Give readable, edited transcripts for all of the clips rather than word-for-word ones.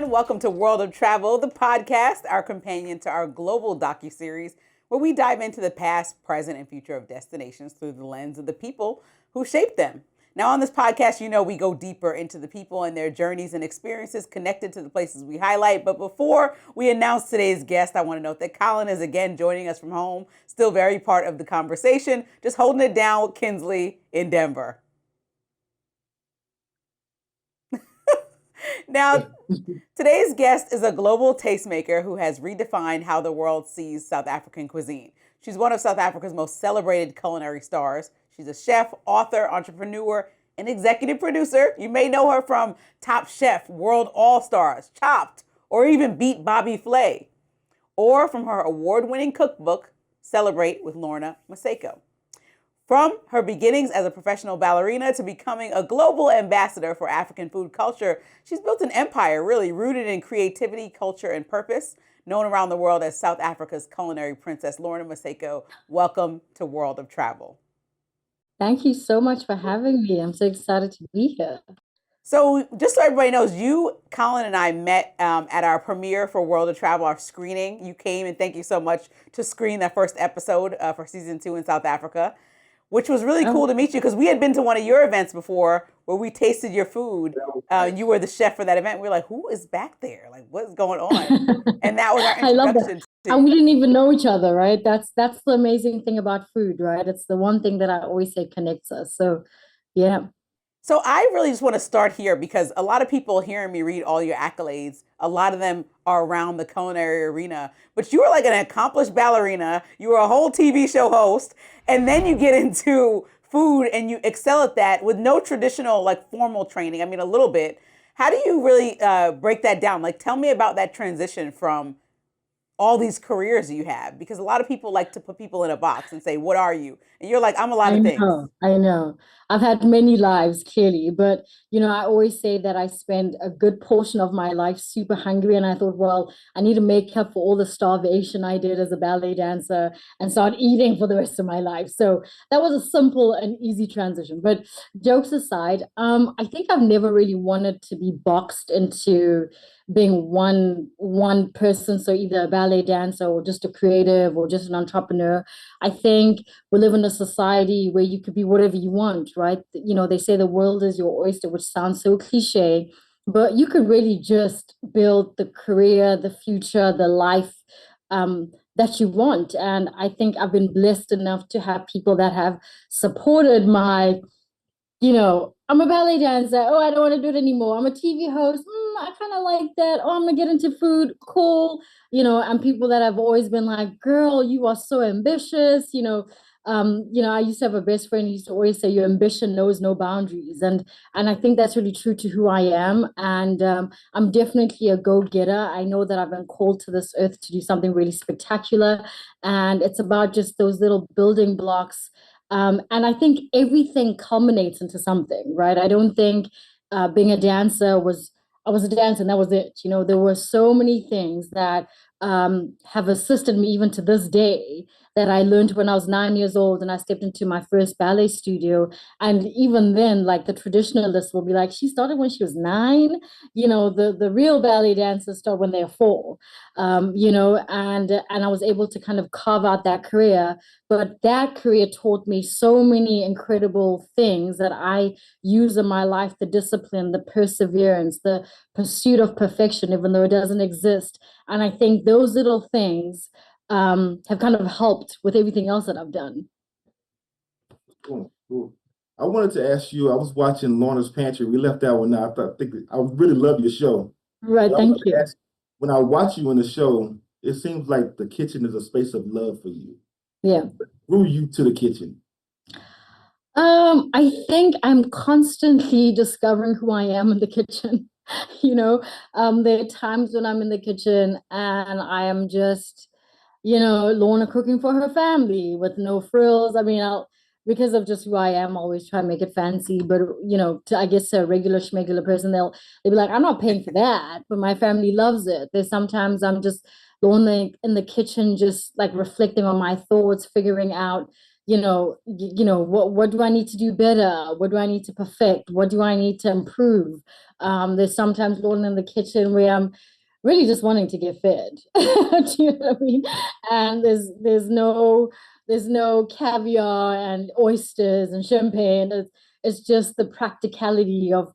everyone. Welcome to World of Travel, the podcast, our companion to our global docuseries, where we dive into the past, present, and future of destinations through the lens of the people who shaped them. Now, on this podcast, we go deeper into the people and their journeys and experiences connected to the places we highlight. But before we announce today's guest, I want to note that Kolyn is again joining us from home, still very part of the conversation, just holding it down with Kynsley in Denver. Now, today's guest is a global tastemaker who has redefined how the world sees South African cuisine. She's one of South Africa's most celebrated culinary stars. She's a chef, author, entrepreneur, and executive producer. You may know her from Top Chef, World All-Stars, Chopped, or even Beat Bobby Flay, or from her award-winning cookbook, Celebrate with Lorna Maseko. From her beginnings as a professional ballerina to becoming a global ambassador for African food culture, she's built an empire really rooted in creativity, culture, and purpose. Known around the world as South Africa's culinary princess, Lorna Maseko, welcome to World of Travel. Thank you so much for having me. I'm so excited to be here. So just so everybody knows, Kolyn, and I met at our premiere for World of Travel, our screening. You came, and thank you so much to screen that first episode for season 2 in South Africa, which was really cool to meet you because we had been to one of your events before where we tasted your food. You were the chef for that event. We were like, who is back there? Like, what's going on? And that was our introduction. I love that. And we didn't even know each other, right? That's the amazing thing about food, right? It's the one thing that I always say connects us. So, yeah. So I really just want to start here because a lot of people hearing me read all your accolades, a lot of them are around the culinary arena, but you are like an accomplished ballerina. You were a whole TV show host, and then you get into food and you excel at that with no traditional like formal training. I mean, a little bit. How do you really break that down? Like, tell me about that transition from all these careers you have, because a lot of people like to put people in a box and say, what are you? And you're like, I'm a lot of things. I know. I've had many lives, clearly, but I always say that I spend a good portion of my life super hungry, and I thought, well, I need to make up for all the starvation I did as a ballet dancer and start eating for the rest of my life. So that was a simple and easy transition. But jokes aside, I think I've never really wanted to be boxed into being one person, so either a ballet dancer or just a creative or just an entrepreneur. I think we live in a society where you could be whatever you want, right? They say the world is your oyster, which sounds so cliche, but you could really just build the career, the future, the life that you want. And I think I've been blessed enough to have people that have supported I'm a ballet dancer. Oh, I don't want to do it anymore. I'm a TV host. I kind of like that. Oh, I'm gonna get into food. Cool. And people that have always been like, girl, you are so ambitious. I used to have a best friend who used to always say, your ambition knows no boundaries. And I think that's really true to who I am. And I'm definitely a go-getter. I know that I've been called to this earth to do something really spectacular. And it's about just those little building blocks. And I think everything culminates into something, right? I don't think being a dancer I was a dancer and that was it. There were so many things that have assisted me even to this day that I learned when I was 9 years old and I stepped into my first ballet studio. And even then, like the traditionalists will be like, she started when she was 9. The real ballet dancers start when they're 4. And I was able to kind of carve out that career. But that career taught me so many incredible things that I use in my life: the discipline, the perseverance, the pursuit of perfection, even though it doesn't exist. And I think those little things have kind of helped with everything else that I've done. Cool. I wanted to ask you, I was watching Lorna's Pantry. We left that one out. I really love your show. Right, thank you. When I watch you in the show, it seems like the kitchen is a space of love for you. Yeah. What drew you to the kitchen? I think I'm constantly discovering who I am in the kitchen. There are times when I'm in the kitchen and I am just, Lorna cooking for her family with no frills. I mean, because of just who I am, always try to make it fancy. But I guess to a regular schmegular person, they'll be like, I'm not paying for that, but my family loves it. There's sometimes I'm just Lorna in the kitchen, just like reflecting on my thoughts, figuring out what do I need to do better? What do I need to perfect? What do I need to improve? There's sometimes Lorna in the kitchen where I'm really just wanting to get fed. Do you know what I mean? And there's no caviar and oysters and champagne. It's just the practicality of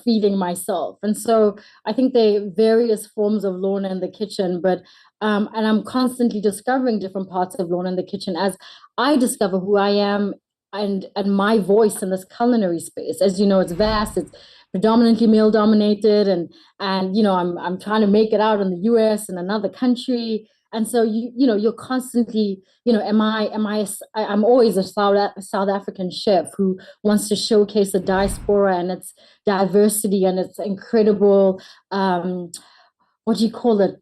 feeding myself. And so I think there are various forms of Lorna in the kitchen, but and I'm constantly discovering different parts of Lorna in the kitchen as I discover who I am and my voice in this culinary space. As you know, it's vast, it's predominantly male dominated, and I'm trying to make it out in the US and another country. And so you're constantly, I'm always a South African chef who wants to showcase the diaspora and its diversity and its incredible what do you call it,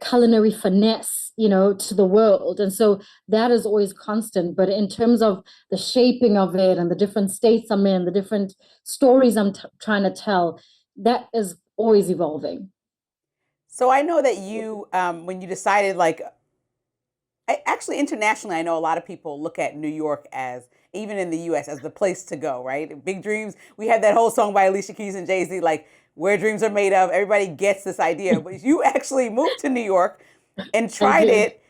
culinary finesse, to the world. And so that is always constant. But in terms of the shaping of it and the different states I'm in, the different stories I'm trying to tell, that is always evolving. So I know that you, when you decided, like, actually internationally, I know a lot of people look at New York as, even in the U.S., as the place to go, right? Big dreams. We had that whole song by Alicia Keys and Jay-Z, like, where dreams are made of. Everybody gets this idea. But you actually moved to New York and tried it.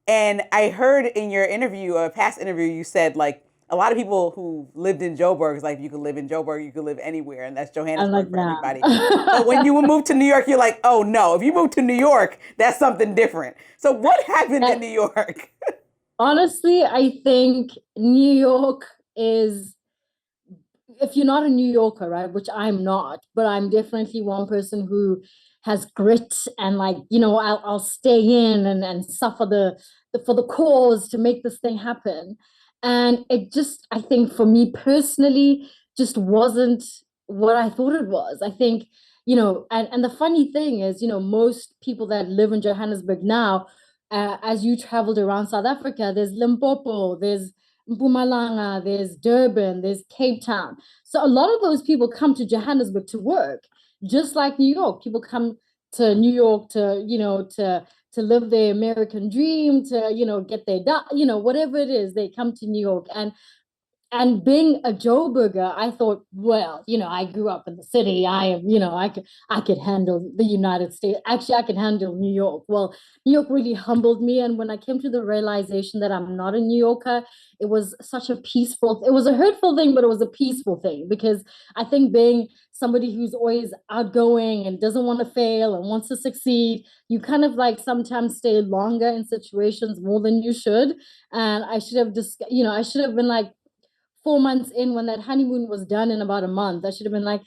And I heard in your interview, a past interview, you said, like, a lot of people who lived in Joburg is like, you could live in Joburg, you could live anywhere, and that's I'm like, Johannesburg for nah. everybody. But when you moved to New York, you're like, oh no, if you move to New York, that's something different. So what happened in New York? Honestly, I think New York is, if you're not a New Yorker, right, which I'm not, but I'm definitely one person who has grit and, like, I'll stay in and suffer for the cause to make this thing happen. And it just, I think for me personally, just wasn't what I thought it was. I think, and the funny thing is, most people that live in Johannesburg now, as you traveled around South Africa, there's Limpopo, there's Mpumalanga, there's Durban, there's Cape Town. So a lot of those people come to Johannesburg to work, just like New York. People come to New York to live their American dream, to get their whatever it is, they come to New York. And being a Joburger, I thought, well, I grew up in the city. I am, I could handle the United States. Actually, I could handle New York. Well, New York really humbled me. And when I came to the realization that I'm not a New Yorker, it was such a peaceful, it was a hurtful thing, but it was a peaceful thing, because I think being somebody who's always outgoing and doesn't want to fail and wants to succeed, you kind of like sometimes stay longer in situations more than you should. And I should have just, I should have been like, 4 months in, when that honeymoon was done in about a month, I should have been like,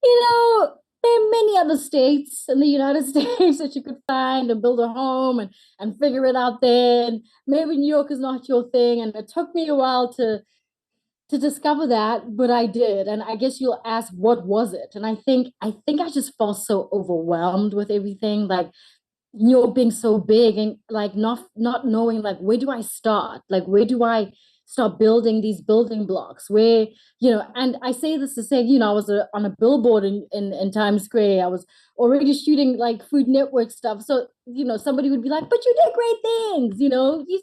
there are many other states in the United States that you could find and build a home and figure it out there. And maybe New York is not your thing. And it took me a while to discover that, but I did. And I guess you'll ask, what was it? And I think I just felt so overwhelmed with everything, like New York being so big and like not knowing, like, where do I start? Like, where do I start building these building blocks? Where, and I say this to say, I was on a billboard in Times Square. I was already shooting like Food Network stuff. So, somebody would be like, but you did great things, you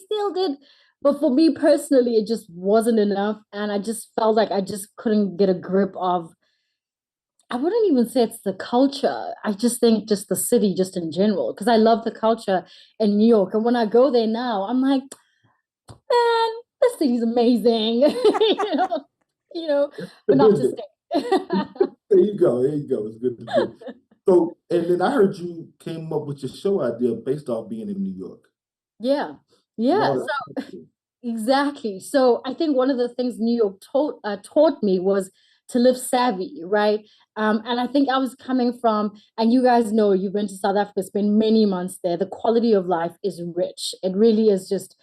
still did. But for me personally, it just wasn't enough. And I just felt like I just couldn't get a grip of, I wouldn't even say it's the culture. I just think just the city, just in general, because I love the culture in New York. And when I go there now, I'm like, man, this city's amazing. But not to stay. There you go. There you go. It's good to do. So, and then I heard you came up with your show idea based off being in New York. Yeah. Yeah. So exactly. So I think one of the things New York taught me was to live savvy, right? And I think I was coming from, and you guys know, you've been to South Africa, spent many months there. The quality of life is rich. It really is just,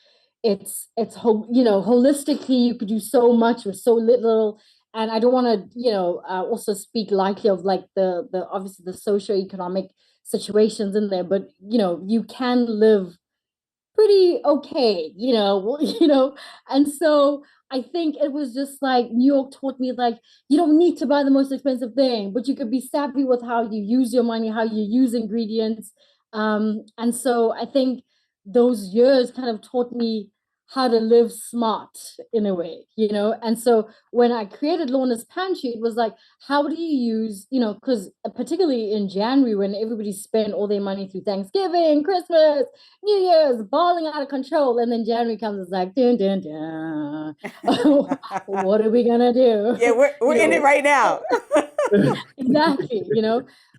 holistically, you could do so much with so little. And I don't want to, also speak lightly of like the obviously the socioeconomic situations in there, but you can live pretty okay, and so I think it was just like New York taught me, like, you don't need to buy the most expensive thing, but you could be savvy with how you use your money, how you use ingredients. And so I think those years kind of taught me how to live smart in a way, And so when I created Lorna's Pantry, it was like, how do you use, because particularly in January when everybody spent all their money through Thanksgiving, Christmas, New Year's, balling out of control. And then January comes, it's like, dun, dun, dun. What are we gonna do? Yeah, we're in it right now. Exactly,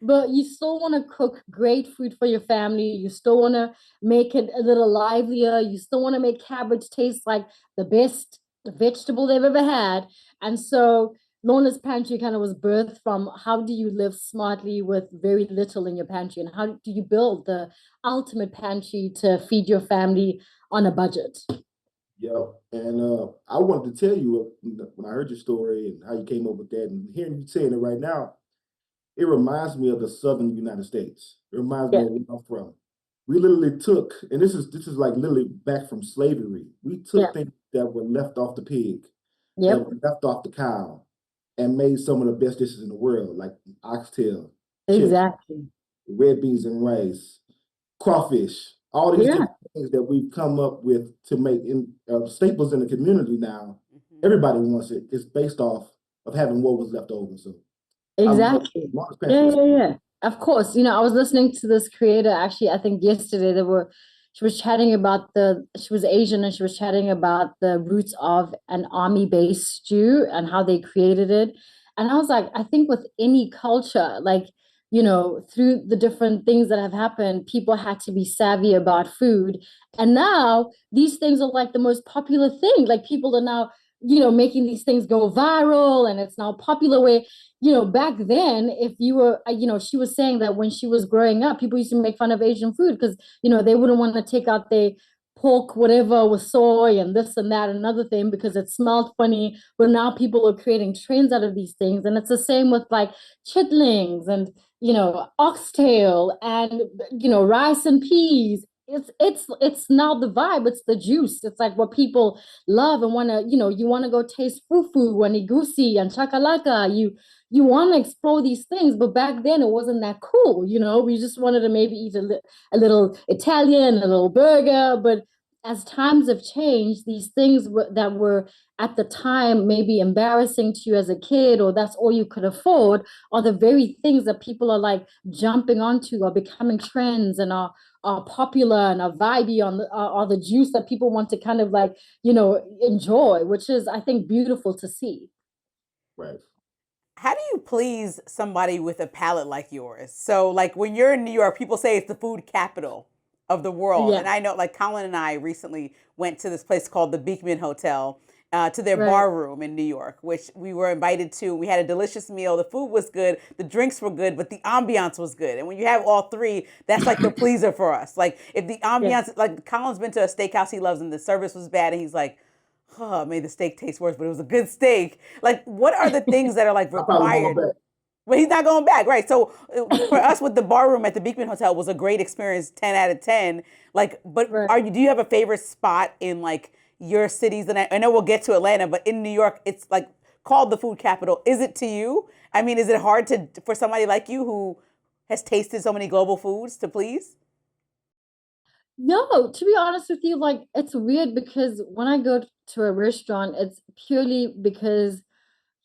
but you still want to cook great food for your family. You still want to make it a little livelier. You still want to make cabbage taste like the best vegetable they've ever had. And so Lorna's Pantry kind of was birthed from how do you live smartly with very little in your pantry, and how do you build the ultimate pantry to feed your family on a budget. Yeah, and I wanted to tell you when I heard your story and how you came up with that, and hearing you saying it right now, it reminds me of the Southern United States. It reminds me Yeah. of where I'm from. We literally took, and this is like literally back from slavery. We took things that were left off the pig, that Yep. were left off the cow, and made some of the best dishes in the world, like oxtail, chicken, Exactly. red beans and rice, crawfish, all these Yeah. different things that we've come up with to make in staples in the community now. Mhm. Everybody wants it. It's based off of having what was left over. So Exactly. Lawrence Yeah, Pantry. yeah, yeah. Of course. I was listening to this creator actually, I think yesterday she was chatting about she was Asian, and she was chatting about the roots of an army-based stew and how they created it. And I was like, I think with any culture, like, through the different things that have happened, people had to be savvy about food. And now these things are like the most popular thing. Like people are now, making these things go viral, and it's now popular where back then, if you were, she was saying that when she was growing up, people used to make fun of Asian food because, they wouldn't want to take out their pork, whatever, with soy and this and that and another thing because it smelled funny. But now people are creating trends out of these things. And it's the same with like chitlings and, oxtail and, rice and peas. It's now the vibe. It's the juice. It's like what people love and want to, you want to go taste fufu and igusi and chakalaka. You want to explore these things, but back then it wasn't that cool. We just wanted to maybe eat a little Italian, a little burger. But as times have changed, these things that were at the time maybe embarrassing to you as a kid, or that's all you could afford, are the very things that people are like jumping onto, are becoming trends, and are popular and are vibey are the juice that people want to kind of like enjoy, which is, I think, beautiful to see. Right. How do you please somebody with a palate like yours? So, like when you're in New York, people say it's the food capital of the world. Yeah. And I know, like Kolyn and I recently went to this place called the Beekman Hotel, to their Right. bar room in New York, which we were invited to. We had a delicious meal. The food was good, the drinks were good, but the ambiance was good. And when you have all three, that's like the pleaser for us. Like if the ambiance, like Kolyn's been to a steakhouse he loves and the service was bad, and he's like, oh, made the steak taste worse, but it was a good steak. Like, what are the things that are like I probably won't required? go back. Well, he's not going back, right? So for us with the bar room at the Beekman Hotel was a great experience, 10 out of 10. Like, but Right. do you have a favorite spot in like your cities? And I know we'll get to Atlanta, but in New York, it's like called the food capital. Is it to you? I mean, is it hard for somebody like you who has tasted so many global foods to please? No, to be honest with you, like it's weird because when I go to a restaurant, it's purely because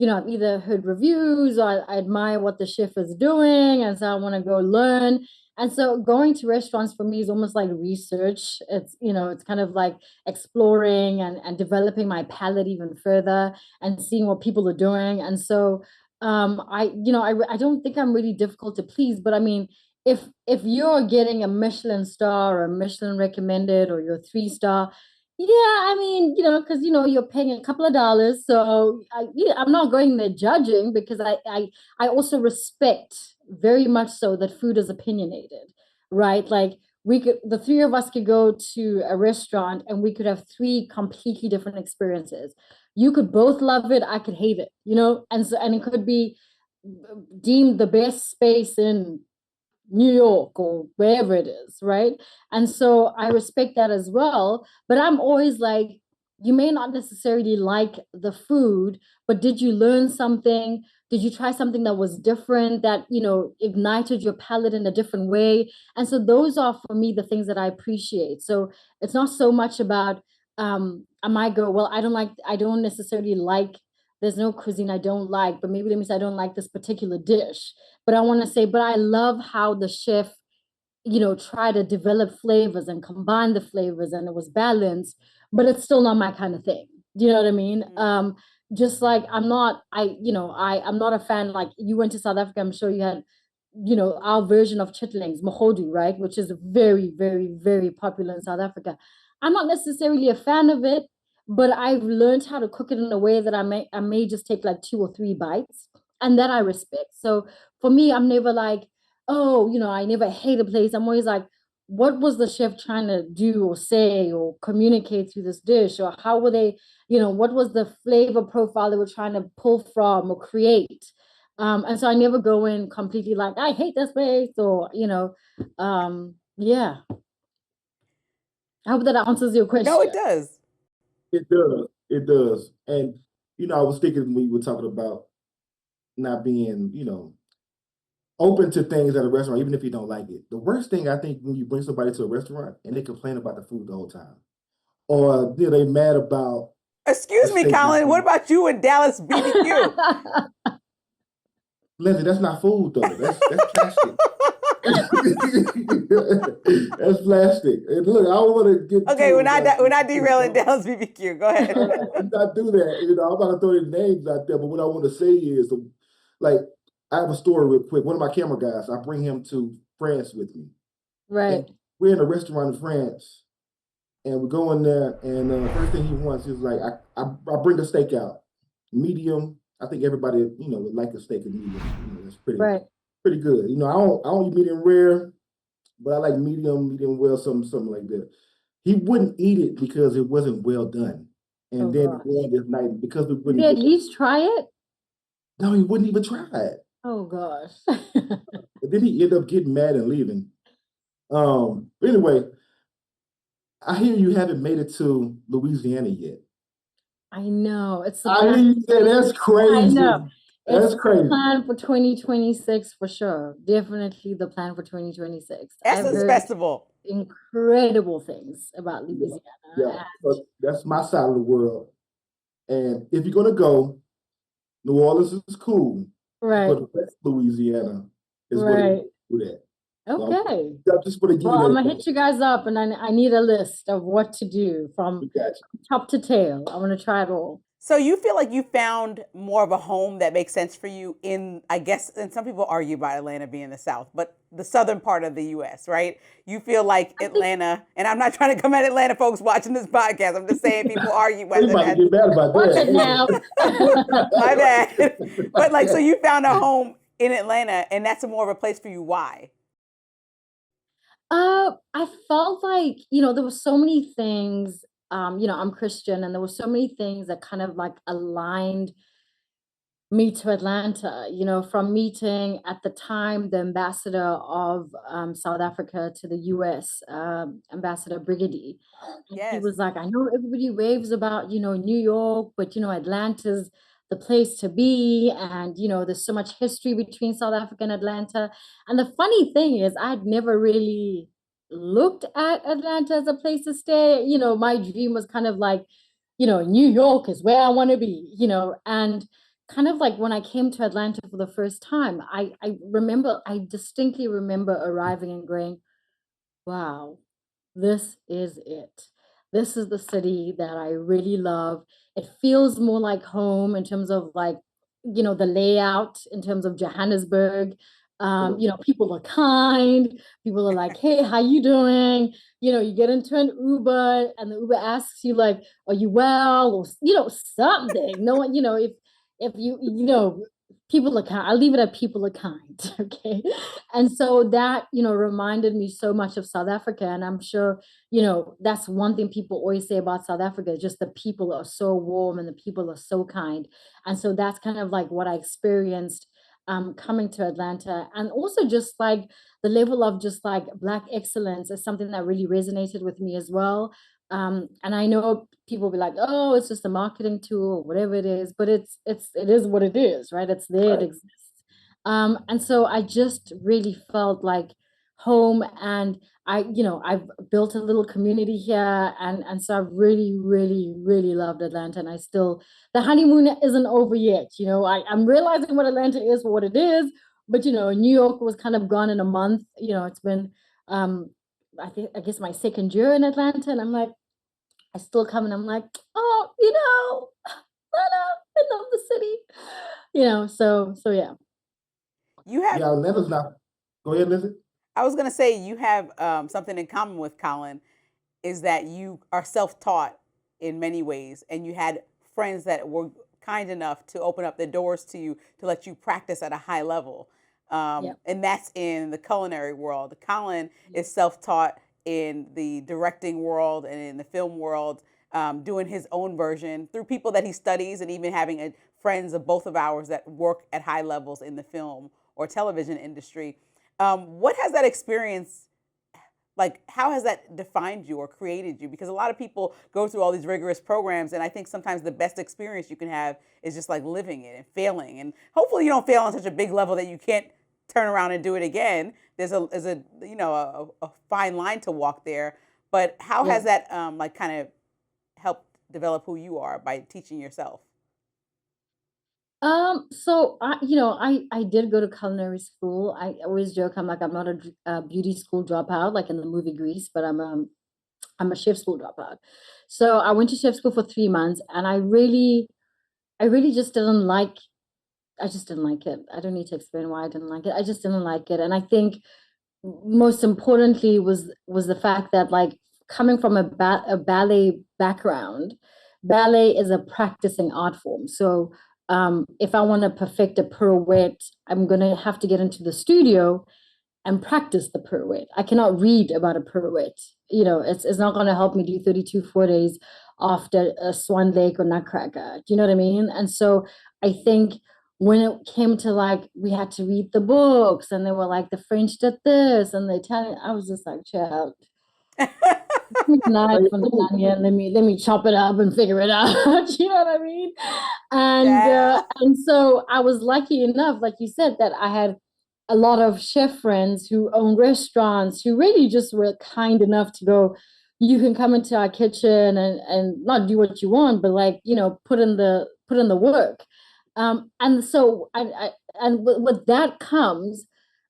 I've either heard reviews, or I admire what the chef is doing, and so I want to go learn. And so going to restaurants for me is almost like research. It's kind of like exploring and developing my palate even further and seeing what people are doing. And so I don't think I'm really difficult to please, but I mean, if you're getting a Michelin star or a Michelin recommended or your 3 star, yeah, I mean, because you're paying a couple of dollars, so I'm not going there judging because I also respect very much so that food is opinionated, right? Like the three of us could go to a restaurant and we could have three completely different experiences. You could both love it, I could hate it, and it could be deemed the best space in New York or wherever it is, right? And so I respect that as well. But I'm always like, you may not necessarily like the food, but did you learn something? Did you try something that was different, that, ignited your palate in a different way? And so those are for me the things that I appreciate. So it's not so much about I might go, well, I don't necessarily like, there's no cuisine I don't like, but maybe that means I don't like this particular dish. But I want to say, but I love how the chef, try to develop flavors and combine the flavors, and it was balanced, but it's still not my kind of thing. Do you know what I mean? Just like I'm not a fan, like you went to South Africa, I'm sure you had, our version of chitlings, mohodu, right? Which is very, very, very popular in South Africa. I'm not necessarily a fan of it, but I've learned how to cook it in a way that I may just take like 2 or 3 bites, and that I respect. So for me, I'm never like, oh, I never hate a place. I'm always like, what was the chef trying to do or say or communicate through this dish? Or how were they, what was the flavor profile they were trying to pull from or create? And so I never go in completely like, I hate this place, or, yeah. I hope that answers your question. No, it does. It does. It does. And, I was thinking when we were talking about not being, open to things at a restaurant, even if you don't like it. The worst thing I think when you bring somebody to a restaurant and they complain about the food the whole time, or they mad about. Excuse me, Kolyn. What about you in Dallas BBQ? Lindsey, that's not food though. That's plastic. That's plastic. And look, I don't want to get. Okay, we're not derailing Dallas BBQ. Go ahead. Let's not do that. I'm not gonna throw any names out there, but what I want to say is, like, I have a story real quick. One of my camera guys, I bring him to France with me. Right. And we're in a restaurant in France, and we go in there, and first thing he wants is like, I bring a steak out, medium. I think everybody, would like a steak of medium. It's pretty good. I don't eat medium rare, but I like medium well, something like that. He wouldn't eat it because it wasn't well done. And then on this night, because we wouldn't. Did he at least try it? No, he wouldn't even try it. Oh gosh. But then he ended up getting mad and leaving. But anyway, I hear you haven't made it to Louisiana yet. I know. That's crazy. I know. That's crazy. The plan for 2026 for sure. Definitely the plan for 2026. Essence Festival. Incredible things about Louisiana. Yeah, so that's my side of the world. And if you're gonna go, New Orleans is cool. Right. But West Louisiana is where you do that. Okay. So just want to give I'm gonna hit you guys up, and I need a list of what to do from top to tail. I want to try it all. So you feel like you found more of a home that makes sense for you in, I guess, and some people argue about Atlanta being the South, but the southern part of the U.S., right? You feel like Atlanta, and I'm not trying to come at Atlanta folks watching this podcast. I'm just saying people argue whether that's... Get mad about that. Now. My bad. But like, so you found a home in Atlanta, and that's more of a place for you. Why? I felt like, there were so many things, I'm Christian, and there were so many things that kind of like aligned me to Atlanta, from meeting at the time the ambassador of South Africa to the US, Ambassador Brigady. Yes. He was like, I know everybody raves about, New York, but, Atlanta's the place to be. And, there's so much history between South Africa and Atlanta. And the funny thing is, I'd never really looked at Atlanta as a place to stay. My dream was kind of like, New York is where I want to be, and kind of like when I came to Atlanta for the first time, I distinctly remember arriving and going, wow, this is it. This is the city that I really love. It feels more like home in terms of like, the layout, in terms of Johannesburg. People are kind. People are like, hey, how you doing? You get into an Uber and the Uber asks you like, are you well? Or, something. No one, if people are kind. I'll leave it at people are kind. Okay. And so that, reminded me so much of South Africa. And I'm sure, that's one thing people always say about South Africa, just the people are so warm and the people are so kind. And so that's kind of like what I experienced coming to Atlanta. And also just like the level of just like Black excellence is something that really resonated with me as well. And I know people will be like, oh, it's just a marketing tool or whatever it is, but it is what it is, right? It's there, it exists. And so I just really felt like home, and I've built a little community here, and so I've really, really, really loved Atlanta, and I still, the honeymoon isn't over yet. I'm realizing what Atlanta is for what it is, but New York was kind of gone in a month. It's been um I guess my second year in Atlanta, and I'm like, I still come and I'm like, oh, Atlanta, I love the city. So yeah. You have, Yeah, Atlanta's not. Go ahead, Lindsay. I was going to say, you have something in common with Kolyn, is that you are self taught in many ways, and you had friends that were kind enough to open up the doors to you to let you practice at a high level. Yeah. And that's in the culinary world. Kolyn is self taught in the directing world and in the film world, doing his own version through people that he studies, and even having friends of both of ours that work at high levels in the film or television industry. What has that experience, like, how has that defined you or created you? Because a lot of people go through all these rigorous programs, and I think sometimes the best experience you can have is just like living it and failing. And hopefully you don't fail on such a big level that you can't turn around and do it again. There's a a fine line to walk there. But how Yeah. has that like kind of helped develop who you are by teaching yourself? So I did go to culinary school. I always joke, I'm like, I'm not a beauty school dropout like in the movie Grease, but I'm a chef school dropout. So I went to chef school for 3 months, and I really just didn't like. I just didn't like it. I don't need to explain why I didn't like it. I just didn't like it, and I think most importantly was the fact that, like, coming from a ballet background, ballet is a practicing art form. So if I want to perfect a pirouette, I'm going to have to get into the studio and practice the pirouette. I cannot read about a pirouette. It's not going to help me do 32 4 days after a Swan Lake or Nutcracker. Do you know what I mean? And so I think when it came to, like, we had to read the books, and they were like, the French did this and the Italian, I was just like, child, knife from the onion, let me chop it up and figure it out. You know what I mean? And Yeah. so I was lucky enough, like you said, that I had a lot of chef friends who own restaurants who really just were kind enough to go, you can come into our kitchen and not do what you want, but, like, put in the work. And so with that comes,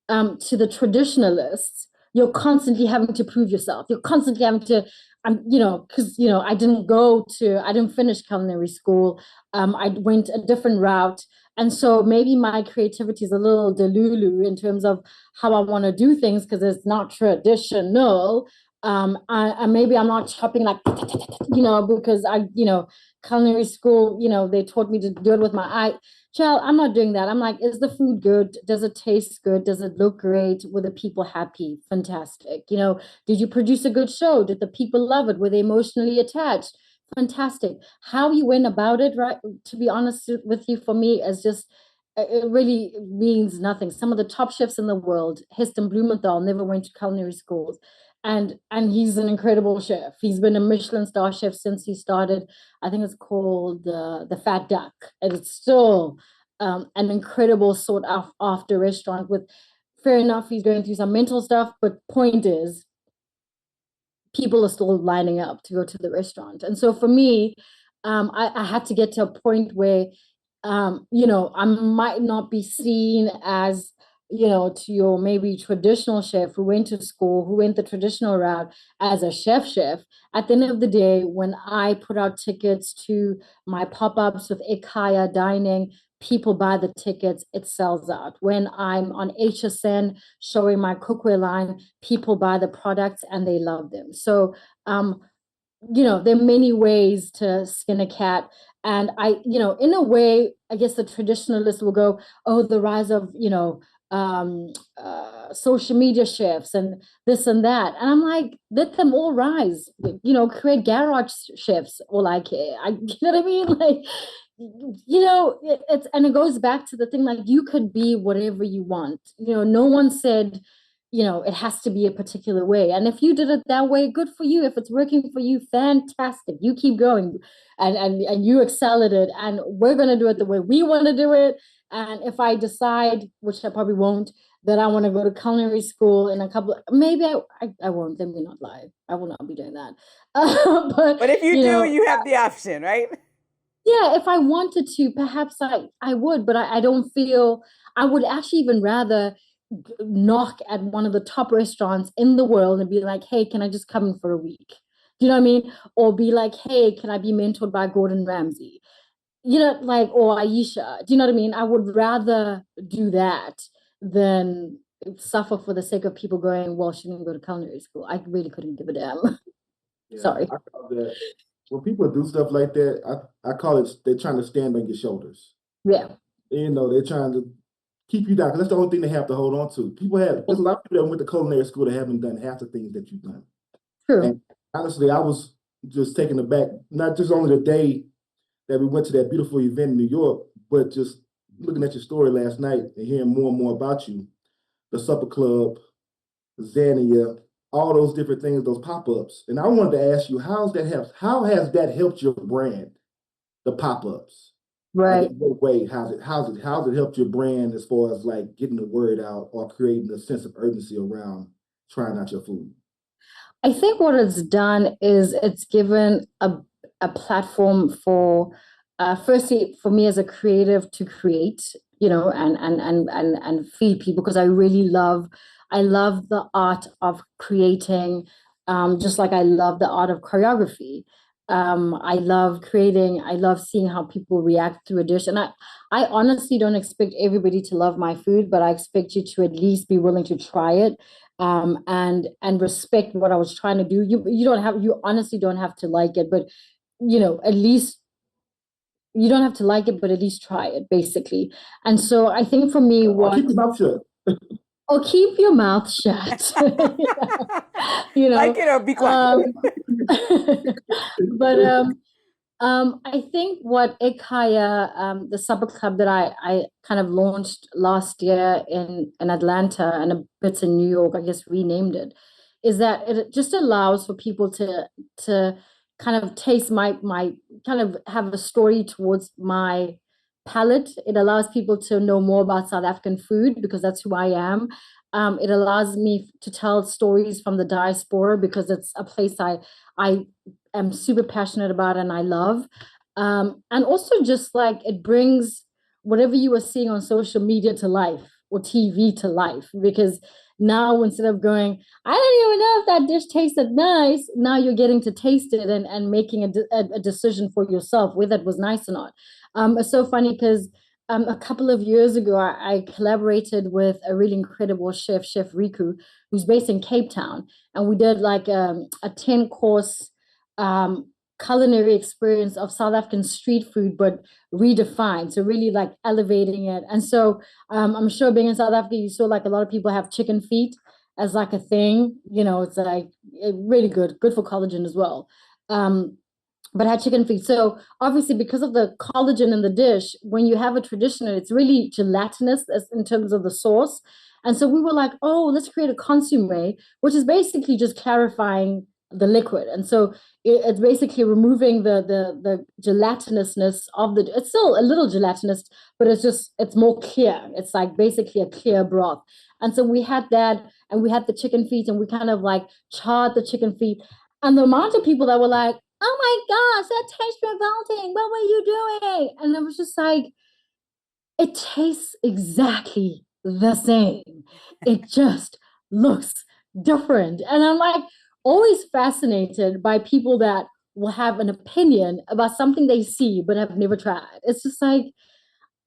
to the traditionalists, you're constantly having to prove yourself. You're constantly having to, because I didn't finish culinary school. I went a different route, and so maybe my creativity is a little delulu in terms of how I want to do things because it's not traditional. Maybe I'm not chopping like, because culinary school, they taught me to do it with my eye. Child, I'm not doing that. I'm like, is the food good? Does it taste good? Does it look great? Were the people happy? Fantastic. Did you produce a good show? Did the people love it? Were they emotionally attached? Fantastic. How you went about it, right? To be honest with you, for me, is just, it really means nothing. Some of the top chefs in the world, Heston Blumenthal, never went to culinary schools. And he's an incredible chef. He's been a Michelin star chef since he started. I think it's called the Fat Duck, and it's still an incredible sought after restaurant. With, fair enough, he's going through some mental stuff, but point is, people are still lining up to go to the restaurant. And so for me, I had to get to a point where, I might not be seen as, to your maybe traditional chef who went to school, who went the traditional route as a chef. At the end of the day, when I put out tickets to my pop-ups with Ikaya dining, people buy the tickets, it sells out. When I'm on HSN showing my cookware line, people buy the products and they love them. So there are many ways to skin a cat. And in a way, I guess the traditionalists will go, oh, the rise of, social media chefs and this and that. And I'm like, let them all rise, create garage chefs, all I care. You know what I mean? Like, and it goes back to the thing, like, you could be whatever you want. No one said, it has to be a particular way. And if you did it that way, good for you. If it's working for you, fantastic. You keep going and you excel at it. And we're going to do it the way we want to do it. And if I decide, which I probably won't, that I want to go to culinary school in a couple, maybe I won't. Let me not lie. I will not be doing that. But But if you you do, know, you have the option, right? yeah, if I wanted to, perhaps I would, but I don't feel I would actually even rather knock at one of the top restaurants in the world and be like, hey, can I just come in for a week? Do you know what I mean? Or be like, hey, can I be mentored by Gordon Ramsay? You know, like, or Aisha. Do you know what I mean? I would rather do that than suffer for the sake of people going, well, she didn't go to culinary school. I really couldn't give a damn. Yeah, Sorry. I call that when people do stuff like that, I call it they're trying to stand on your shoulders. Yeah. They're trying to keep you down because that's the only thing they have to hold on to. There's a lot of people that went to culinary school that haven't done half the things that you've done. True. And honestly, I was just taken aback, not just only the day that we went to that beautiful event in New York, but just looking at your story last night and hearing more and more about you, the supper club, Zania, all those different things, those pop-ups. And I wanted to ask you, how has that helped your brand, the pop-ups? Like Right. in what way, how's it helped your brand as far as like getting the word out or creating a sense of urgency around trying out your food? I think what it's done is it's given a platform for firstly for me as a creative to create, you know, and feed people because I love the art of creating, just like I love the art of choreography. I love creating, I love seeing how people react to a dish. And I honestly don't expect everybody to love my food, but I expect you to at least be willing to try it, and respect what I was trying to do. You honestly don't have to like it, but at least you don't have to like it, but at least try it, basically. And so I think for me, I'll what keep your mouth shut. or keep your mouth shut. Like it or be quiet. Um, but I think what Ikaya, the supper club that I kind of launched last year in Atlanta and a bit in New York, I guess renamed it, is that it just allows for people to kind of taste my kind of have a story towards my palate. It allows people to know more about South African food because that's who I am. It allows me to tell stories from the diaspora because it's a place I am super passionate about and I love. And also just like it brings whatever you were seeing on social media to life or TV to life because now instead of going, I don't even know if that dish tasted nice, now you're getting to taste it and making a decision for yourself whether it was nice or not. It's so funny because a couple of years ago, I collaborated with a really incredible chef, Chef Riku, who's based in Cape Town. And we did like a 10-course um, culinary experience of South African street food, but redefined. So really like elevating it. And so I'm sure being in South Africa, you saw like a lot of people have chicken feet as like a thing. It's like really good for collagen as well. But had chicken feet. So obviously, because of the collagen in the dish, when you have a traditional, it's really gelatinous in terms of the sauce. And so we were like, oh, let's create a consomme, which is basically just clarifying the liquid. And so it's basically removing the gelatinousness of the. It's still a little gelatinous, but it's more clear. It's like basically a clear broth. And so we had that, and we had the chicken feet, and we kind of like charred the chicken feet. And the amount of people that were like, oh my gosh, that tastes revolting. What were you doing? And I was just like, it tastes exactly the same. It just looks different. And I'm like always fascinated by people that will have an opinion about something they see but have never tried. It's just like,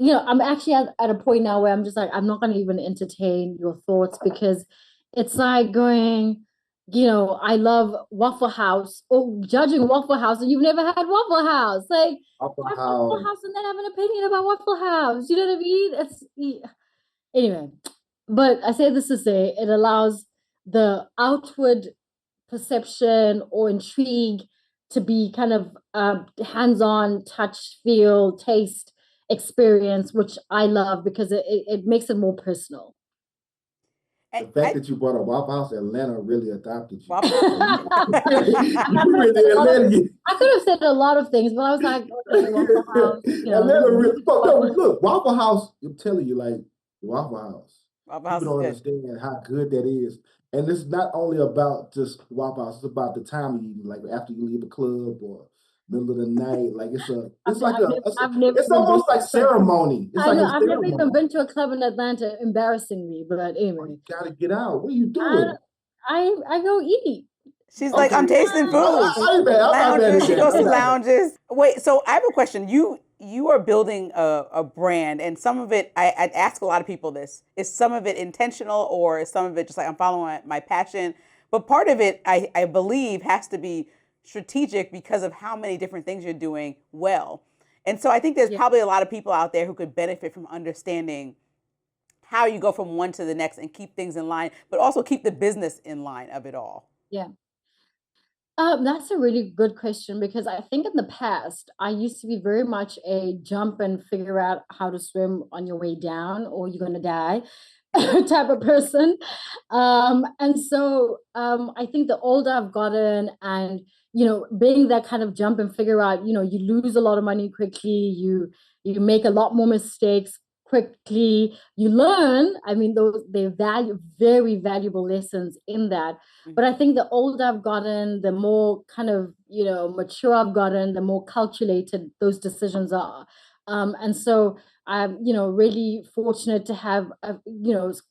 I'm actually at a point now where I'm just like, I'm not going to even entertain your thoughts because it's like going, I love Waffle House or judging Waffle House and you've never had Waffle House. Like, Upper watch Waffle house. House and then have an opinion about Waffle House. You know what I mean? Anyway, but I say this to say it allows the outward perception or intrigue to be kind of hands-on, touch, feel, taste experience, which I love because it makes it more personal. And The fact that you brought up Waffle House, Atlanta really adopted you. Waffle You really Atlanta. I could have said a lot of things, but I was like, okay, Waffle House, Atlanta really. Look, Waffle House. I'm telling you, like Waffle House. Waffle House People don't is good. understand how good that is. And it's not only about just Waffle House, it's about the time you eat, like after you leave a club or middle of the night. Like it's almost like ceremony. It's I like know, a I've never ceremony. even been to a club in Atlanta, embarrassingly, but anyway. You gotta get out. What are you doing? I go eat. She's like, I'm tasting foods. Lounges. She goes to lounges. Wait, so I have a question. You are building a brand, and some of it, I'd ask a lot of people this, is some of it intentional or is some of it just like I'm following my passion? But part of it, I believe, has to be strategic because of how many different things you're doing well. And so I think there's probably a lot of people out there who could benefit from understanding how you go from one to the next and keep things in line, but also keep the business in line of it all. Yeah. That's a really good question because I think in the past, I used to be very much a jump and figure out how to swim on your way down or you're going to die type of person. And so I think the older I've gotten and, being that kind of jump and figure out, you lose a lot of money quickly, you make a lot more mistakes quickly, you learn. I mean, they're very valuable lessons in that. But I think the older I've gotten, the more kind of, mature I've gotten, the more calculated those decisions are. And so I'm, really fortunate to have,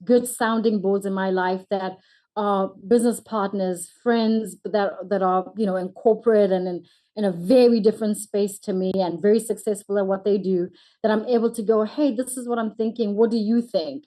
good sounding boards in my life that are business partners, friends that are, in corporate and in a very different space to me and very successful at what they do, that I'm able to go, hey, this is what I'm thinking. What do you think?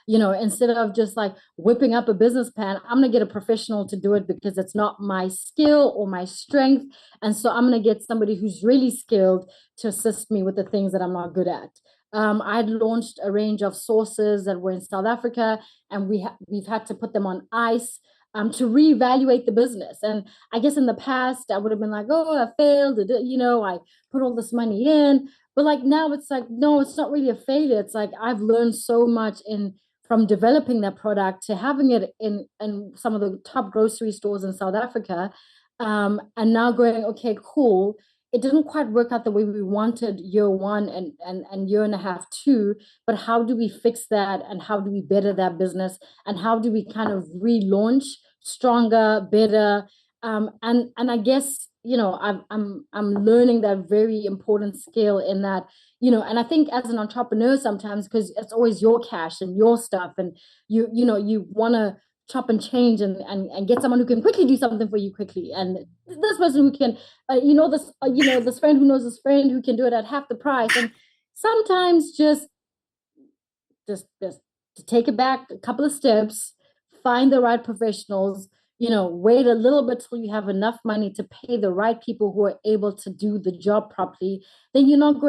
Instead of just like whipping up a business plan, I'm going to get a professional to do it because it's not my skill or my strength. And so I'm going to get somebody who's really skilled to assist me with the things that I'm not good at. I'd launched a range of sauces that were in South Africa, and we've had to put them on ice to reevaluate the business. And I guess in the past, I would have been like, oh, I failed. I put all this money in. But like now it's like, no, it's not really a failure. It's like I've learned so much from developing that product to having it in some of the top grocery stores in South Africa. And now going, okay, cool. It didn't quite work out the way we wanted year one and year and a half two, but how do we fix that and how do we better that business and how do we kind of relaunch stronger, better? And I guess, I'm learning that very important skill in that, and I think as an entrepreneur sometimes, because it's always your cash and your stuff and you want to chop and change and get someone who can quickly do something for you quickly. And this person who can, this friend who knows this friend who can do it at half the price. And sometimes just to take it back a couple of steps, find the right professionals, wait a little bit till you have enough money to pay the right people who are able to do the job properly. Then you're not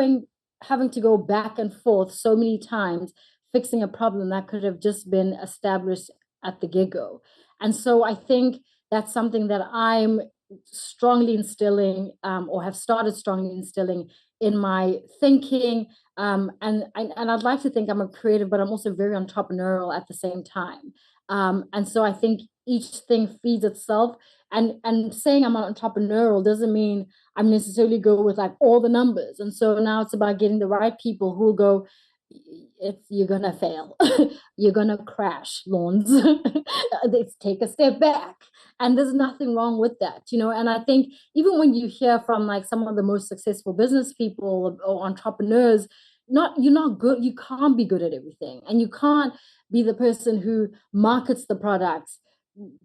having to go back and forth so many times fixing a problem that could have just been established at the get-go. And so I think that's something that I'm strongly instilling or have started strongly instilling in my thinking. And I'd like to think I'm a creative, but I'm also very entrepreneurial at the same time. And so I think each thing feeds itself. And saying I'm entrepreneurial doesn't mean I'm necessarily go with like all the numbers. And so now it's about getting the right people who will go, you're gonna fail, you're gonna crash, Lawns. Let's take a step back, and there's nothing wrong with that, And I think even when you hear from like some of the most successful business people or entrepreneurs, you're not good. You can't be good at everything, and you can't be the person who markets the products,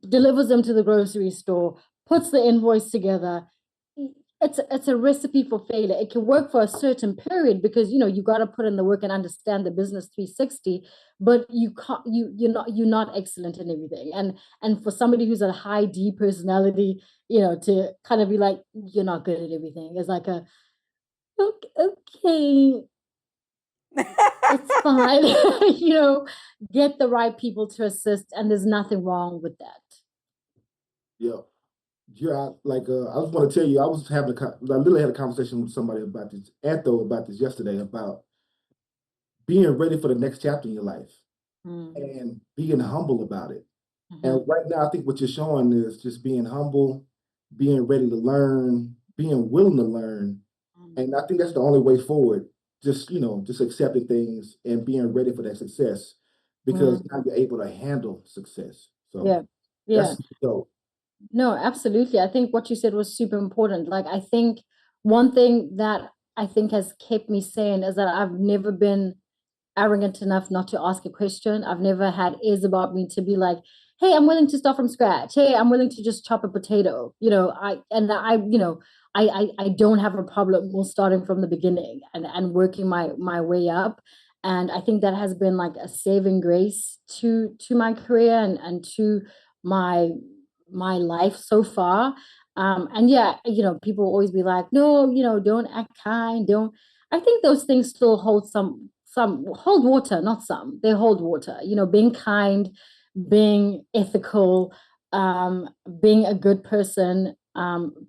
delivers them to the grocery store, puts the invoice together. It's a recipe for failure. It can work for a certain period because you got to put in the work and understand the business 360, but you're not excellent in everything. And for somebody who's a high D personality, to kind of be like, you're not good at everything is like a okay, it's fine. Get the right people to assist, and there's nothing wrong with that. Yeah. Yeah, like I just want to tell you, I literally had a conversation with somebody about this yesterday about being ready for the next chapter in your life. and being humble about it. Mm-hmm. And right now, I think what you're showing is just being humble, being ready to learn, being willing to learn. And I think that's the only way forward. Just, just accepting things and being ready for that success, because now you're able to handle success. Yeah. So Yeah. that's dope. No, absolutely. I think what you said was super important. Like, I think one thing that I think has kept me sane is that I've never been arrogant enough not to ask a question. I've never had ears about me to be like, hey, I'm willing to start from scratch. Hey, I'm willing to just chop a potato. I don't have a problem with starting from the beginning and working my way up. And I think that has been like a saving grace to my career and to my my life so far. And yeah, people always be like, no, don't act kind, don't. I think those things still hold some hold water, not some. They hold water. Being kind, being ethical, being a good person,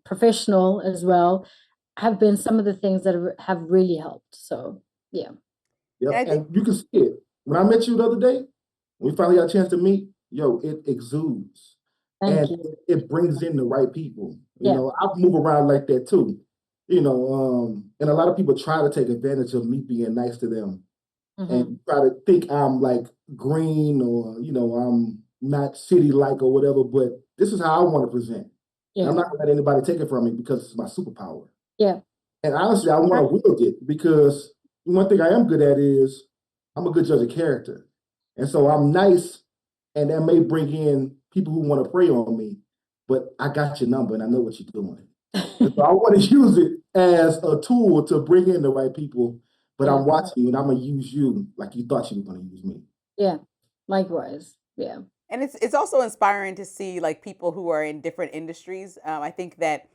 professional as well, have been some of the things that have really helped. So yeah. Yep. And I think And you can see it. When I met you the other day, when we finally got a chance to meet, it exudes. Thank And you. it brings in the right people. Yeah. I move around like that too. And a lot of people try to take advantage of me being nice to them and try to think I'm like green or, I'm not city like or whatever, but this is how I want to present. And I'm Yeah. not gonna let anybody take it from me because it's my superpower. Yeah. And honestly, I want to wield it because one thing I am good at is I'm a good judge of character. And so I'm nice, and that may bring in people who want to prey on me, but I got your number and I know what you're doing. And so I want to use it as a tool to bring in the right people, but I'm watching you and I'm going to use you like you thought you were going to use me. Yeah. Likewise. Yeah. And it's also inspiring to see like people who are in different industries. I think that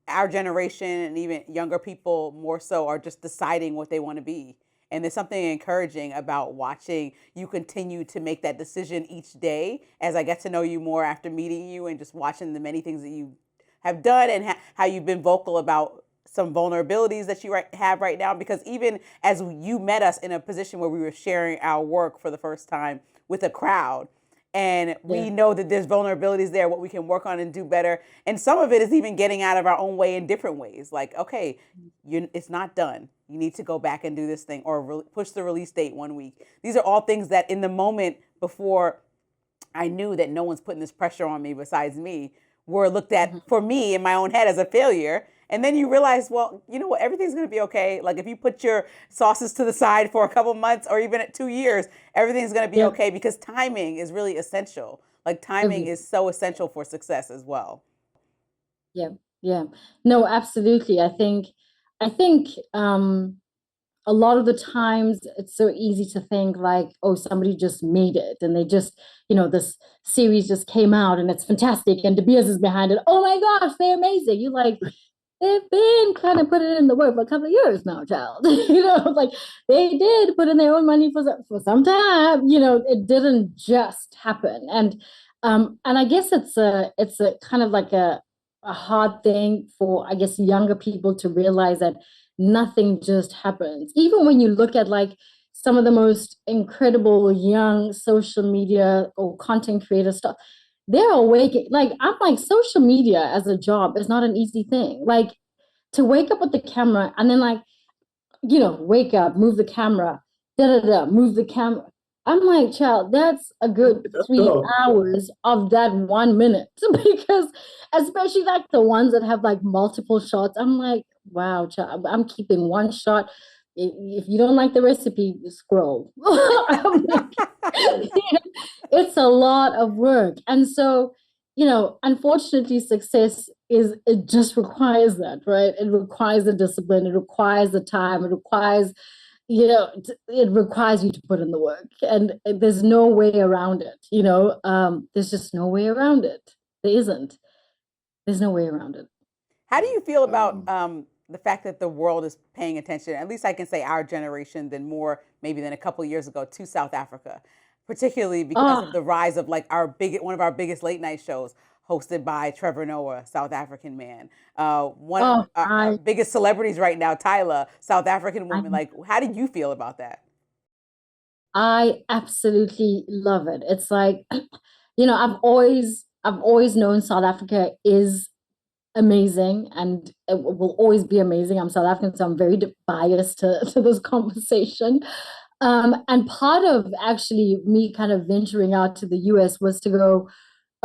our generation and even younger people more so are just deciding what they want to be. And there's something encouraging about watching you continue to make that decision each day as I get to know you more after meeting you and just watching the many things that you have done and how you've been vocal about some vulnerabilities that you have right now. Because even as you met us in a position where we were sharing our work for the first time with a crowd, and we know that there's vulnerabilities there, what we can work on and do better. And some of it is even getting out of our own way in different ways. Like, okay, it's not done. You need to go back and do this thing or push the release date 1 week. These are all things that in the moment before I knew that no one's putting this pressure on me besides me, were looked at for me in my own head as a failure. And then you realize, well, you know what, everything's going to be okay. Like if you put your sauces to the side for a couple months or even at 2 years, everything's going to be okay because timing is really essential. Like timing is so essential for success as well. Yeah. Yeah. No, absolutely. I think a lot of the times it's so easy to think like, oh, somebody just made it and they just, this series just came out and it's fantastic and De Beers is behind it. Oh my gosh, they're amazing. You like, they've been kind of putting in the work for a couple of years now, child. Like they did put in their own money for some time. It didn't just happen. And I guess it's a kind of like a hard thing for, I guess, younger people to realize that nothing just happens. Even when you look at like some of the most incredible young social media or content creator stuff, they're awake. Like I'm like, social media as a job is not an easy thing. Like to wake up with the camera and then like, wake up, move the camera, move the camera. I'm like, child, that's a good 3 hours of that 1 minute because especially like the ones that have like multiple shots. I'm like, wow, child, I'm keeping one shot. If you don't like the recipe, scroll. It's a lot of work. And so, unfortunately, success it just requires that, right? It requires the discipline, it requires the time, it requires, it requires you to put in the work. And there's no way around it, there's just no way around it. There isn't. There's no way around it. How do you feel about the fact that the world is paying attention, at least I can say our generation, than more maybe than a couple of years ago, to South Africa, particularly because of the rise of like one of our biggest late night shows hosted by Trevor Noah, South African man. One of our biggest celebrities right now, Tyla, South African woman. Like, how do you feel about that? I absolutely love it. It's like, you know, I've always known South Africa is amazing and it will always be amazing. I'm South African, so I'm very biased to this conversation. And part of actually me kind of venturing out to the US was to go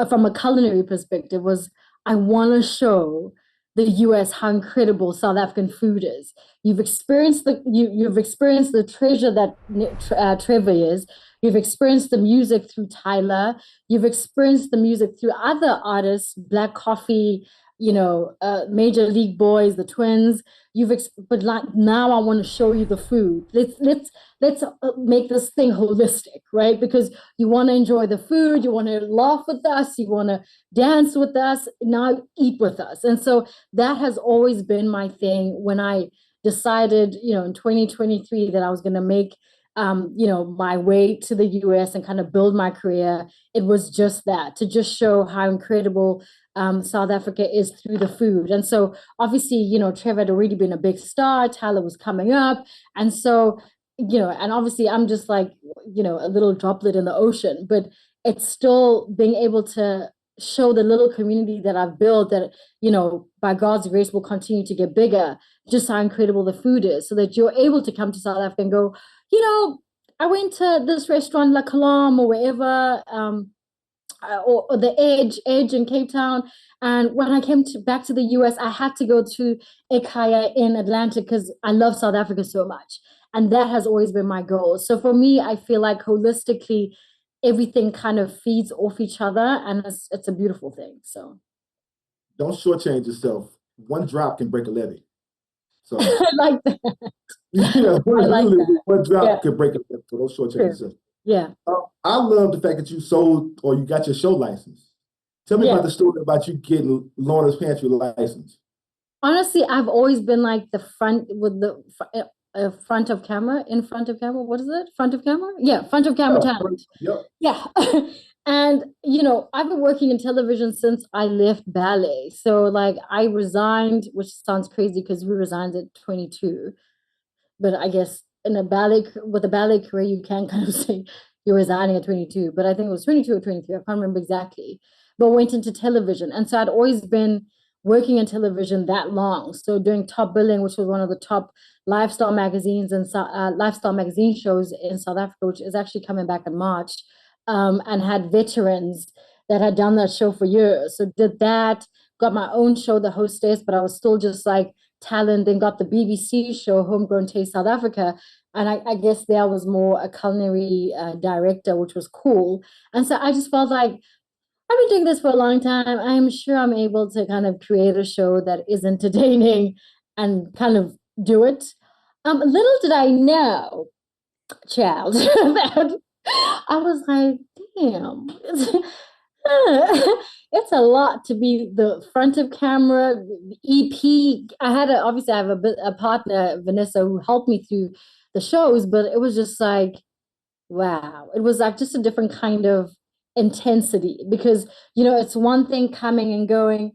from a culinary perspective was I want to show the US how incredible South African food is. You've experienced the treasure that Trevor is. You've experienced the music through Tyler. You've experienced the music through other artists, Black Coffee, Major League Boys, the Twins. But like now, I want to show you the food. Let's make this thing holistic, right? Because you want to enjoy the food, you want to laugh with us, you want to dance with us, now eat with us. And so that has always been my thing when I decided, in 2023 that I was going to make, my way to the US and kind of build my career. It was just that, to just show how incredible South Africa is through the food. And so obviously, Trevor had already been a big star, Tyler was coming up. And so, and obviously I'm just like, a little droplet in the ocean, but it's still being able to show the little community that I've built that, by God's grace will continue to get bigger, just how incredible the food is, so that you're able to come to South Africa and go, I went to this restaurant, La Calam or wherever, or the Edge in Cape Town. And when I came back to the US, I had to go to Ekaya in Atlanta because I love South Africa so much. And that has always been my goal. So for me, I feel like holistically, everything kind of feeds off each other, and it's a beautiful thing. So Don't shortchange yourself. One drop can break a levee. So I like that. One drop can break a levee. So don't shortchange yourself. Yeah. I love the fact that you sold or you got your show license. Tell me about the story about you getting Lorna's Pantry license. Honestly, I've always been like the front with the front of camera. What is it? Front of camera? Yeah, front of camera talent. Yep. Yeah. And, I've been working in television since I left ballet. So like I resigned, which sounds crazy because we resigned at 22. But I guess with a ballet career, you can kind of say you're resigning at 22. But I think it was 22 or 23. I can't remember exactly. But went into television. And so I'd always been working in television that long. So doing Top Billing, which was one of the top lifestyle magazines and lifestyle magazine shows in South Africa, which is actually coming back in March, and had veterans that had done that show for years. So did that, got my own show, The Hostess, but I was still just like talent, then got the BBC show, Homegrown Taste South Africa. And I guess there was more a culinary director, which was cool. And so I just felt like, I've been doing this for a long time. I'm sure I'm able to kind of create a show that is entertaining and kind of do it. Little did I know, child, that I was like, damn, it's a lot to be the front of camera, EP. Obviously I have a partner, Vanessa, who helped me through the shows, but it was just like, wow. It was like just a different kind of intensity because, it's one thing coming and going.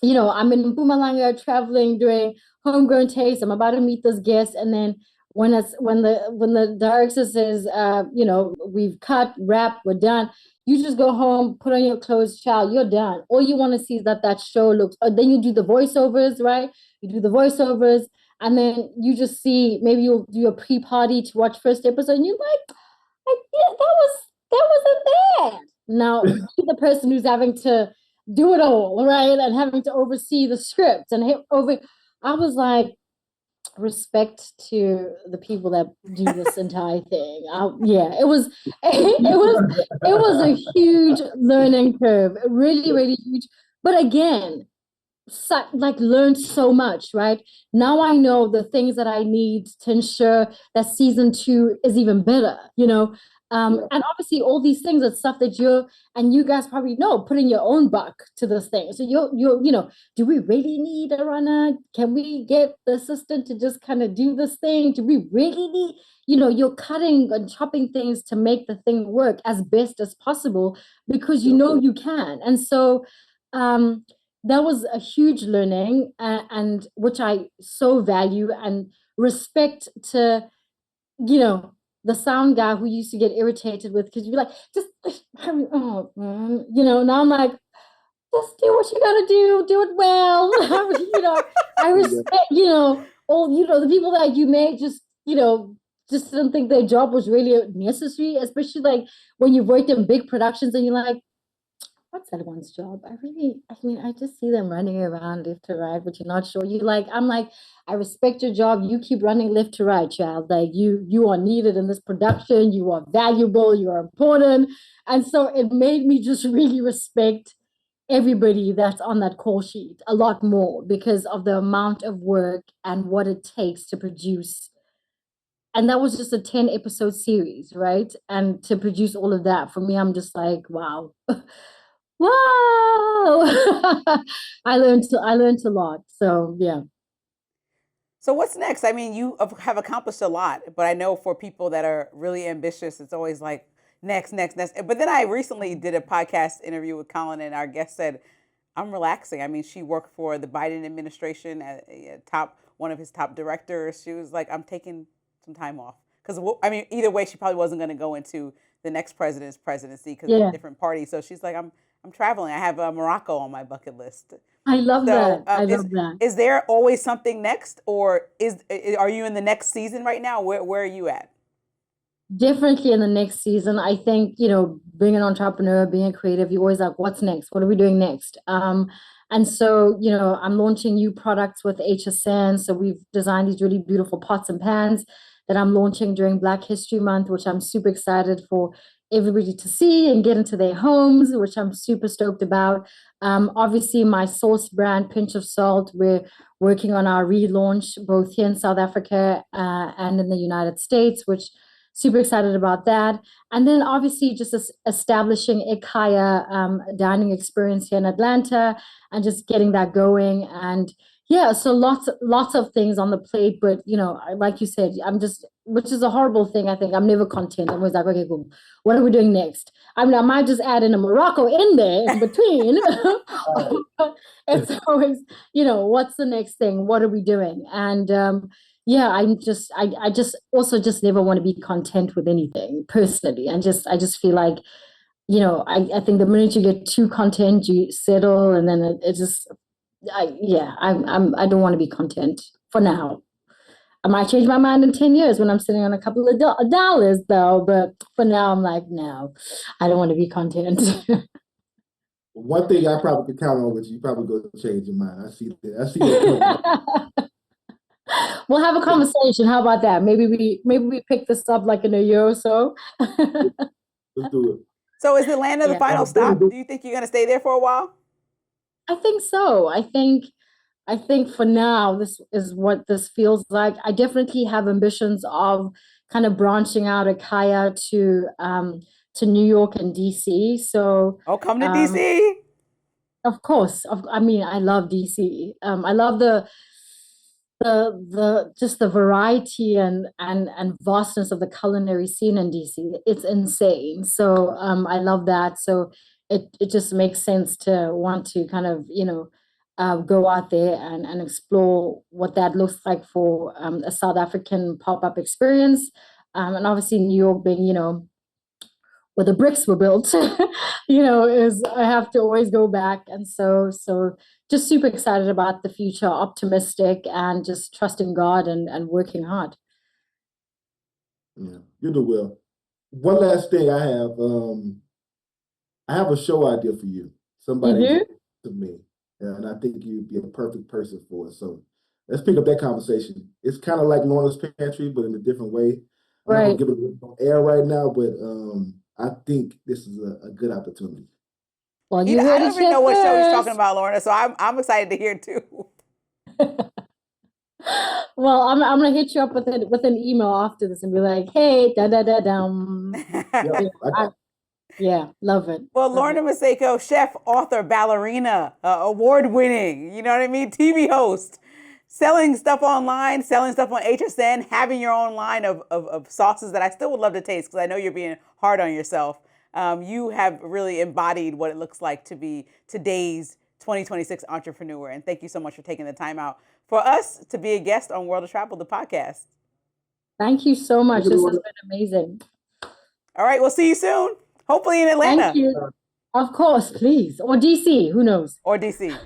I'm in Mpumalanga traveling, doing Homegrown Taste. I'm about to meet this guest, and then when the director says, we've cut, wrap, we're done, you just go home, put on your clothes, child, you're done. All you want to see is that show looks. Then you do the voiceovers, right? You do the voiceovers, and then you just see, maybe you'll do a pre-party to watch first episode, and you're like, yeah, that wasn't bad. Now you're the person who's having to do it all, right? And having to oversee the script and I was like, respect to the people that do this entire thing. It was a huge learning curve, really, really huge. But again, learned so much, right? Now I know the things that I need to ensure that season 2 is even better, and obviously all these things are stuff that you guys probably know, putting your own buck to this thing. So do we really need a runner? Can we get the assistant to just kind of do this thing? Do we really need, you're cutting and chopping things to make the thing work as best as possible because you can. And so that was a huge learning, and which I so value and respect to, the sound guy who used to get irritated with because you'd be like, just hurry up, man. Now I'm like, just do what you gotta do it well. I Yeah. respect, all, the people that you may just didn't think their job was really necessary, especially like when you've worked in big productions and you're like, what's that one's job? I just see them running around left to right, but you're not sure. I'm like, I respect your job. You keep running left to right, child. Like you are needed in this production. You are valuable. You are important. And so it made me just really respect everybody that's on that call sheet a lot more because of the amount of work and what it takes to produce. And that was just a 10 episode series, right? And to produce all of that, for me, I'm just like, wow. Wow. I learned a lot. So yeah. So what's next? I mean, you have accomplished a lot, but I know for people that are really ambitious, it's always like next, next, next. But then I recently did a podcast interview with Kolyn, and our guest said, "I'm relaxing." I mean, she worked for the Biden administration at top one of his top directors. She was like, "I'm taking some time off," because I mean, either way, she probably wasn't going to go into the next president's presidency because it's a Yeah. different party. So she's like, I'm traveling. I have Morocco on my bucket list. I love So that. I love that. is there always something next, or are you in the next season right now? Where are you at? Definitely in the next season. I think, being an entrepreneur, being a creative, you always like, what's next? What are we doing next? And so, I'm launching new products with HSN. So we've designed these really beautiful pots and pans that I'm launching during Black History Month, which I'm super excited for everybody to see and get into their homes, which I'm super stoked about. Obviously, my sauce brand, Pinch of Salt, we're working on our relaunch both here in South Africa and in the United States, which super excited about that. And then obviously just establishing a Kaya dining experience here in Atlanta and just getting that going. And yeah, so lots of things on the plate, but like you said, which is a horrible thing. I think I'm never content. I'm always like, okay, cool. What are we doing next? I mean, I might just add in a Morocco in there in between. It's always, what's the next thing? What are we doing? And yeah, I just also just never want to be content with anything personally. I just feel like, I think the minute you get too content, you settle, and then it just, I don't want to be content for now. I might change my mind in 10 years when I'm sitting on a couple of dollars, though. But for now, I'm like, no, I don't want to be content. One thing I probably could count on with you probably go to change your mind. I see that. I see that point. We'll have a conversation. How about that? Maybe we pick this up like in a year or so. Let's do it. So is Atlanta the Yeah. final stop? Do you think you're going to stay there for a while? I think so. I think for now, this is what this feels like. I definitely have ambitions of kind of branching out Akaya to New York and DC. So Oh, come to um, DC. of course, I mean, I love DC. I love the just the variety and vastness of the culinary scene in DC. It's insane. So I love that. So it just makes sense to want to kind of go out there and explore what that looks like for a South African pop-up experience. And obviously New York being where the bricks were built, is I have to always go back. And so just super excited about the future, optimistic and just trusting God and working hard. Yeah, you do well. One last thing I have a show idea for you. You Somebody do? gave it to me, and I think you'd be a perfect person for it. So let's pick up that conversation. It's kind of like Lorna's Pantry, but in a different way. I'm not gonna Right. give it on air right now, but I think this is a good opportunity. Well, you I heard don't it even here know what show he's talking first. about, Lorna. So I'm excited to hear too. Well, I'm gonna hit you up with an email after this and be like, hey, da da da dum. Yeah, Yeah, yeah, love it. Well, Love Lorna it. Maseko, chef, author, ballerina, award winning, you know what I mean? TV host, selling stuff online, selling stuff on HSN, having your own line of sauces that I still would love to taste because I know you're being hard on yourself. You have really embodied what it looks like to be today's 2026 entrepreneur. And thank you so much for taking the time out for us to be a guest on World of Travel, the podcast. Thank you so much. Thank you, This has Lorna. been amazing. All right, we'll see you soon. Hopefully in Atlanta Thank you. Of course, please. Or DC, who knows? or DC.